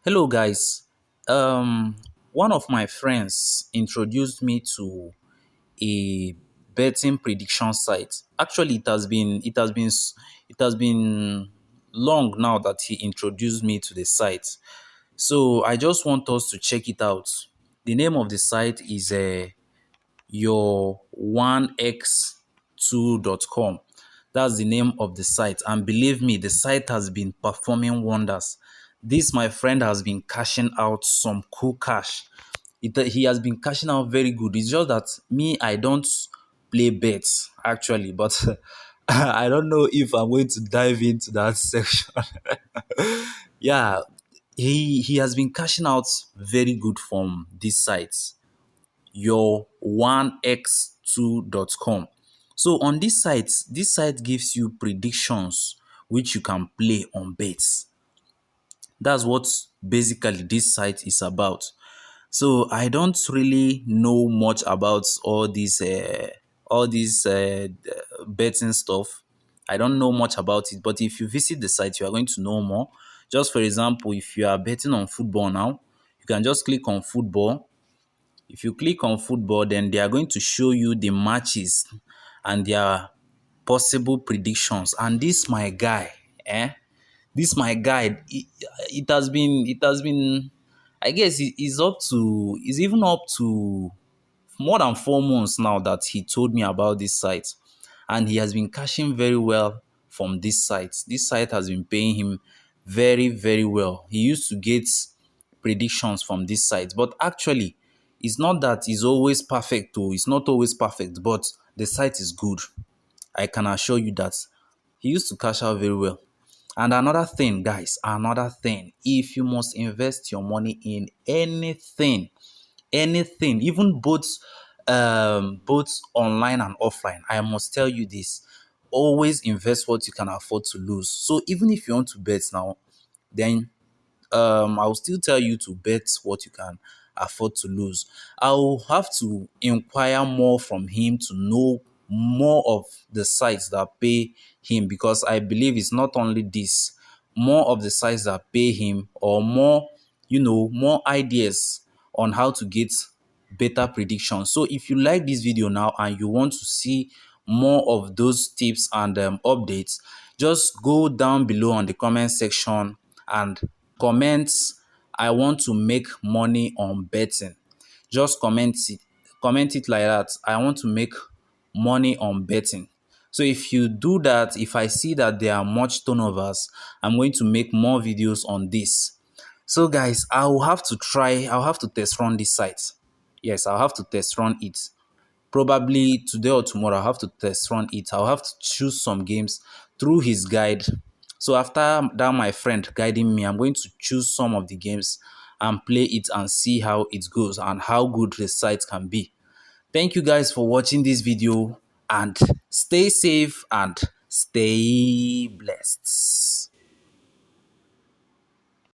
Hello guys. One of my friends introduced me to a betting prediction site. Actually, it has been long now that he introduced me to the site. So I just want us to check it out. The name of the site is your 1x2.com. That's the name of the site. And believe me, the site has been performing wonders. This, my friend, has been cashing out some cool cash. He has been cashing out very good. It's just that me, I don't play bets actually, but I don't know if I'm going to dive into that section. Yeah, he has been cashing out very good from these sites your 1x2.com. So on this site gives you predictions which you can play on bets. That's what basically this site is about. So I don't really know much about all these betting stuff. I don't know much about it, but if you visit the site, you are going to know more. Just for example, if you are betting on football now, you can just click on football. If you click on football, then they are going to show you the matches and their possible predictions. And this my guy, this my guy. It has been. I guess it's even up to more than 4 months now that he told me about this site, and he has been cashing very well from this site. This site has been paying him very, very well. He used to get predictions from this site, but actually, it's not that it's always perfect, though. It's not always perfect, but the site is good. I can assure you that he used to cash out very well. And another thing, guys, another thing, if you must invest your money in anything, even both online and offline, I must tell you this: always invest what you can afford to lose. So even if you want to bet now, then I will still tell you to bet what you can afford to lose. I'll have to inquire more from him to know more of the sites that pay him, because I believe it's not only this, more of the sites that pay him, or more, more ideas on how to get better predictions. So if you like this video now and you want to see more of those tips and updates, just go down below on the comment section and comment, I want to make money on betting. Just comment it like that: I want to make money on betting. So if you do that, if I see that there are much turnovers, I'm going to make more videos on this. So guys, I'll have to test run this site. Yes, I'll have to test run it. Probably today or tomorrow, I'll have to test run it. I'll have to choose some games through his guide. So after that, my friend guiding me, I'm going to choose some of the games and play it and see how it goes and how good the site can be. Thank you guys for watching this video, and stay safe and stay blessed.